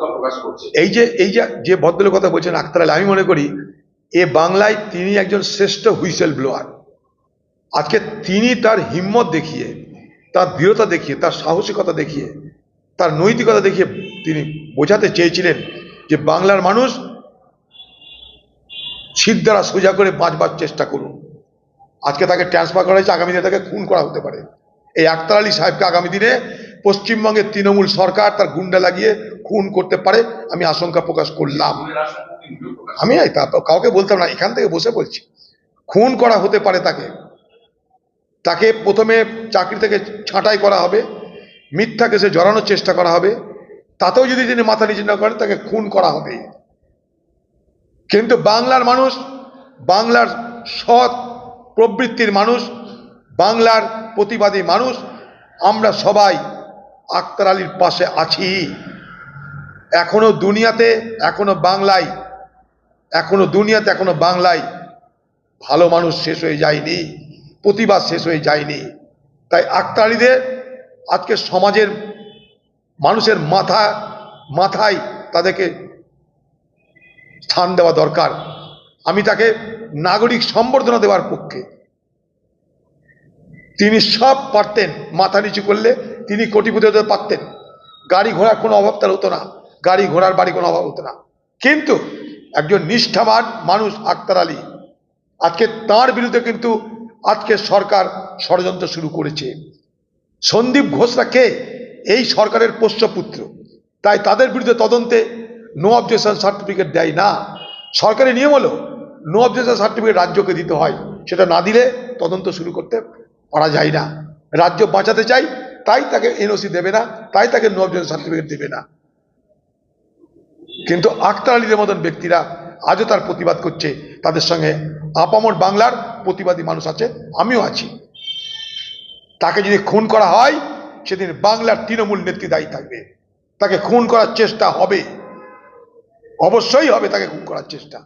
আশঙ্কা প্রকাশ করছে। এই যে ভদ্রলোক কথা বলছেন আখতার আলী, আমি মনে করি এ বাংলায় তিনি একজন শ্রেষ্ঠ হুইসেল ব্লোয়ার। আজকে তিনি তার হিম্মত দেখিয়ে, তার দৃঢ়তা দেখিয়ে, তার সাহসিকতা দেখিয়ে, তার নৈতিকতা দেখিয়ে তিনি বোঝাতে চেয়েছিলেন যে বাংলার মানুষ শির দ্বারা সোজা করে বাঁচবার চেষ্টা করুন। আজকে তাকে ট্রান্সফার করা হয়েছে, আগামী দিনে তাকে খুন করা হতে পারে। এই আখতার আলী সাহেবকে আগামী দিনে পশ্চিমবঙ্গের তৃণমূল সরকার তার গুন্ডা লাগিয়ে খুন করতে পারে, আমি আশঙ্কা প্রকাশ করলাম। আমি কাউকে বলতাম না, এখান থেকে বসে বলছি খুন করা হতে পারে। তাকে প্রথমে চাকরি থেকে ছাঁটাই করা হবে, মিথ্যা কেসে জড়ানোর চেষ্টা করা হবে, তাতেও যদি তিনি মাথা নিচু না করেন তাকে খুন করা হবে। কিন্তু বাংলার মানুষ, বাংলার সৎ প্রবৃত্তির মানুষ, বাংলার প্রতিবাদী মানুষ, আমরা সবাই আখতার আলীর পাশে আছি। এখনো দুনিয়াতে, এখনো বাংলায় ভালো মানুষ শেষ হয়ে যায়নি, প্রতিবাদ শেষ হয়ে যায়নি। তাই আখতার আলীদের আজকে সমাজের মানুষের মাথায় তাদেরকে স্থান দেওয়া দরকার। আমি তাকে নাগরিক সম্বর্ধনা দেওয়ার পক্ষে। তিনি সব পারতেন, মাথা নিচু করলে তিনি কোটিপতি হতে পারতেন, গাড়ি ঘোড়ার কোনো অভাব তার হতো না, গাড়ি ঘোড়ার বাড়ি কোনো অভাব হতো না। কিন্তু একজন নিষ্ঠাবান মানুষ আখতার আলী, আজকে তার বিরুদ্ধে কিন্তু আজকে সরকার ষড়যন্ত্র শুরু করেছে। সন্দীপ ঘোষরা কে? এই সরকারের পোষ্যপুত্র। তাই তাদের বিরুদ্ধে তদন্তে নো অবজেকশন সার্টিফিকেট দেয় না। সরকারের নিয়ম হলো নো অবজেকশন সার্টিফিকেট রাজ্যকে দিতে হয়, সেটা না দিলে তদন্ত শুরু করতে পারা যায় না। রাজ্য বাঁচাতে চাই, তাই তাকে এনওসি দেবে না, তাই তাকে নো অবজেকশন সার্টিফিকেট দেবে না। কিন্তু আখতার আলীদের মতন ব্যক্তিরা আজও তার প্রতিবাদ করছে। তাদের সঙ্গে আপামর বাংলার প্রতিবাদী মানুষ আছে, আমিও আছি। তাকে যদি খুন করা হয় সেদিন বাংলার তৃণমূল নেত্রী দায়ী থাকবে। তাকে খুন করার চেষ্টা হবে, অবশ্যই হবে তাকে খুন করার চেষ্টা।